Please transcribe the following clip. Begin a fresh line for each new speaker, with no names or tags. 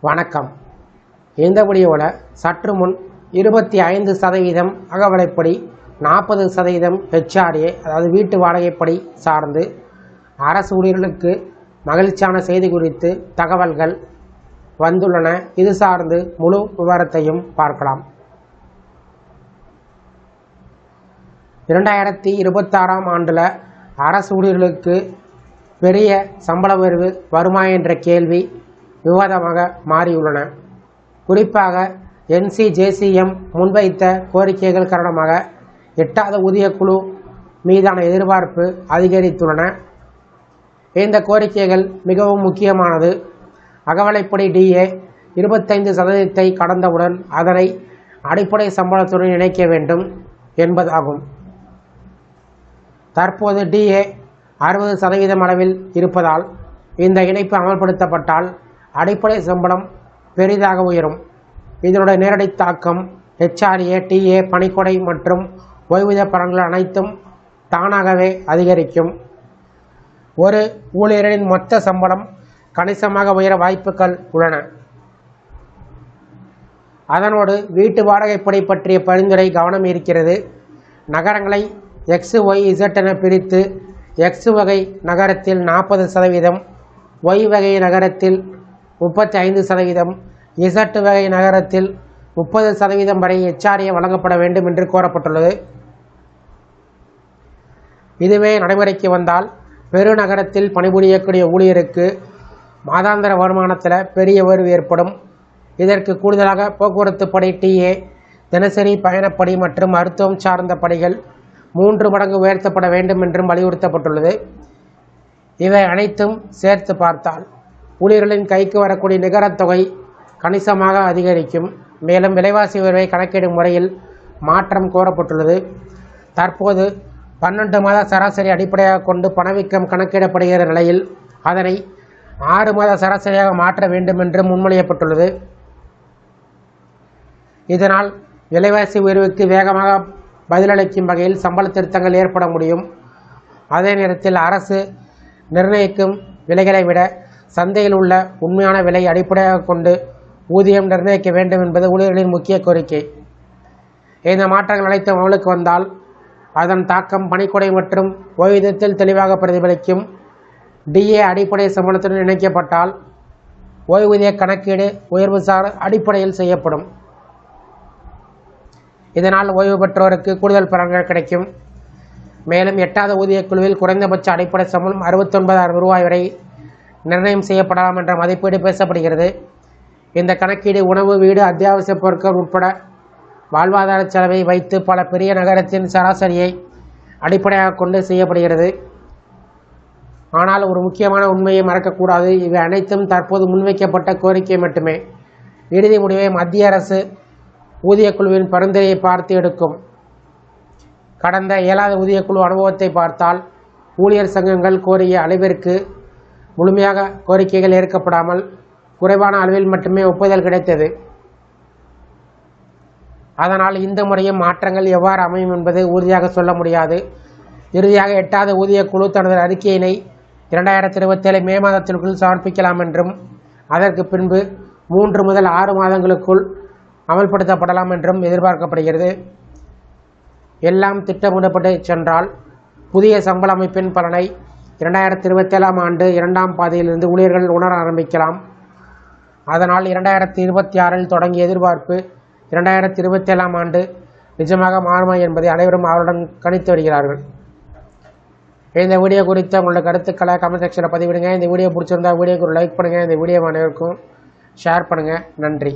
வணக்கம். இந்த வீடியோவில் சற்று முன் 25% அகவிலைப்படி 40% HRA அதாவது வீட்டு வாடகைப்படி சார்ந்து அரசு ஊழியர்களுக்கு மகிழ்ச்சியான செய்தி குறித்து தகவல்கள் வந்துள்ளன. இது சார்ந்து முழு விவரத்தையும் பார்க்கலாம். 2026ஆம் ஆண்டில் அரசு ஊழியர்களுக்கு பெரிய சம்பள உயர்வு வருமா என்ற கேள்வி விவாதமாக மாறியுள்ளன. குறிப்பாக NCJCM முன்வைத்த கோரிக்கைகள் காரணமாக 8வது ஊதியக்குழு மீதான எதிர்பார்ப்பு அதிகரித்துள்ளன. இந்த கோரிக்கைகள் மிகவும் முக்கியமானது. அகவிலைப்படி DA 25% கடந்தவுடன் அதனை அடிப்படை சம்பளத்துடன் இணைக்க வேண்டும் என்பதாகும். தற்போது DA 60% அளவில் இருப்பதால் இந்த இணைப்பு அமல்படுத்தப்பட்டால் அடிப்படை சம்பளம் பெரிதாக உயரும். இதனுடைய நேரடி தாக்கம் HRA, TA, பணிக்கொடை மற்றும் ஓய்வூதிய பலன்கள் அனைத்தும் தானாகவே அதிகரிக்கும். ஒரு ஊழியரின் மொத்த சம்பளம் கணிசமாக உயர வாய்ப்புகள் உள்ளன. அதனோடு வீட்டு வாடகைப்படி பற்றிய பரிந்துரை கவனம் இருக்கிறது. நகரங்களை X, Y, Z என பிரித்து X வகை நகரத்தில் 40%, Y வகை நகரத்தில் 35%, Z வகை நகரத்தில் 30% வரை HRA வழங்கப்பட வேண்டும் என்று கோரப்பட்டுள்ளது. இதுவே நடைமுறைக்கு வந்தால் பெருநகரத்தில் பணிபுரியக்கூடிய ஊழியருக்கு மாதாந்திர வருமானத்தில் பெரிய உயர்வு ஏற்படும். இதற்கு கூடுதலாக போக்குவரத்து படை, TA, தினசரி பயணப்படி மற்றும் மருத்துவம் சார்ந்த பணிகள் 3 மடங்கு உயர்த்தப்பட வேண்டும் என்றும் வலியுறுத்தப்பட்டுள்ளது. இவை அனைத்தும் சேர்த்து பார்த்தால் ஊழியர்களின் கைக்கு வரக்கூடிய நிகரத் தொகை கணிசமாக அதிகரிக்கும். மேலும் விலைவாசி உயர்வை கணக்கிடும் முறையில் மாற்றம் கோரப்பட்டுள்ளது. தற்போது 12 மாத சராசரி அடிப்படையாக கொண்டு பணவீக்கம் கணக்கிடப்படுகிற நிலையில் அதனை 6 மாத சராசரியாக மாற்ற வேண்டும் என்று முன்மொழியப்பட்டுள்ளது. இதனால் விலைவாசி உயர்வுக்கு வேகமாக பதிலளிக்கும் வகையில் சம்பள திருத்தங்கள் ஏற்பட முடியும். அதே நேரத்தில் அரசு நிர்ணயிக்கும் விலைகளை விட சந்தையில் உள்ள உண்மையான விலை அடிப்படையாக கொண்டு ஊதியம் நிர்ணயிக்க வேண்டும் என்பது ஊழியர்களின் முக்கிய கோரிக்கை. இந்த மாற்றங்கள் அனைத்தும் அமலுக்கு வந்தால் அதன் தாக்கம் பணிக்கொடை மற்றும் ஓய்வூதியத்தில் தெளிவாக பிரதிபலிக்கும். DA அடிப்படை சம்பளத்துடன் இணைக்கப்பட்டால் ஓய்வூதிய கணக்கீடு உயர்வுசார் அடிப்படையில் செய்யப்படும். இதனால் ஓய்வு பெற்றோருக்கு கூடுதல் பலன்கள் கிடைக்கும். மேலும் 8வது ஊதியக்குழுவில் குறைந்தபட்ச அடிப்படை சம்பளம் 69,000 ரூபாய் வரை நிர்ணயம் செய்யப்படலாம் என்ற மதிப்பீடு பேசப்படுகிறது. இந்த கணக்கீடு உணவு, வீடு, அத்தியாவசிய பொருட்கள் உட்பட வாழ்வாதார செலவை வைத்து பல பெரிய நகரத்தின் சராசரியை அடிப்படையாக கொண்டு செய்யப்படுகிறது. ஆனால் ஒரு முக்கியமான உண்மையை மறக்கக்கூடாது. இவை அனைத்தும் தற்போது முன்வைக்கப்பட்ட கோரிக்கை மட்டுமே. இறுதி முடிவை மத்திய அரசு ஊதியக்குழுவின் பரிந்துரையை பார்த்து எடுக்கும். கடந்த 7வது ஊதியக்குழு அனுபவத்தை பார்த்தால் ஊழியர் சங்கங்கள் கோரிய அளவிற்கு முழுமையாக கோரிக்கைகள் ஏற்கப்படாமல் குறைவான அளவில் மட்டுமே ஒப்புதல் கிடைத்தது. அதனால் இந்த முறையும் மாற்றங்கள் எவ்வாறு அமையும் என்பது உறுதியாக சொல்ல முடியாது. இறுதியாக 8வது ஊதியக்குழு தனது அறிக்கையினை 2027 மே மாதத்திற்குள் சமர்ப்பிக்கலாம் என்றும் அதற்கு பின்பு 3 முதல் 6 மாதங்களுக்குள் அமல்படுத்தப்படலாம் என்றும் எதிர்பார்க்கப்படுகிறது. எல்லாம் திட்டமிடப்பட்டு சென்றால் புதிய சம்பள அமைப்பின் பலனை 2027ஆம் ஆண்டு 2ஆம் பாதியிலிருந்து ஊழியர்கள் உணர ஆரம்பிக்கலாம். அதனால் 2026இல் தொடங்கிய எதிர்பார்ப்பு 2027ஆம் ஆண்டு நிஜமாக மாறுமா என்பதை அனைவரும் அவருடன் கணித்து வருகிறார்கள். இந்த வீடியோ குறித்த உங்களோட கருத்துக்களை கமெண்ட் செக்ஷனில் பதிவிடுங்க. இந்த வீடியோ பிடிச்சிருந்தா வீடியோக்கு ஒரு லைக் பண்ணுங்கள். இந்த வீடியோ அனைவருக்கும் ஷேர் பண்ணுங்கள். நன்றி.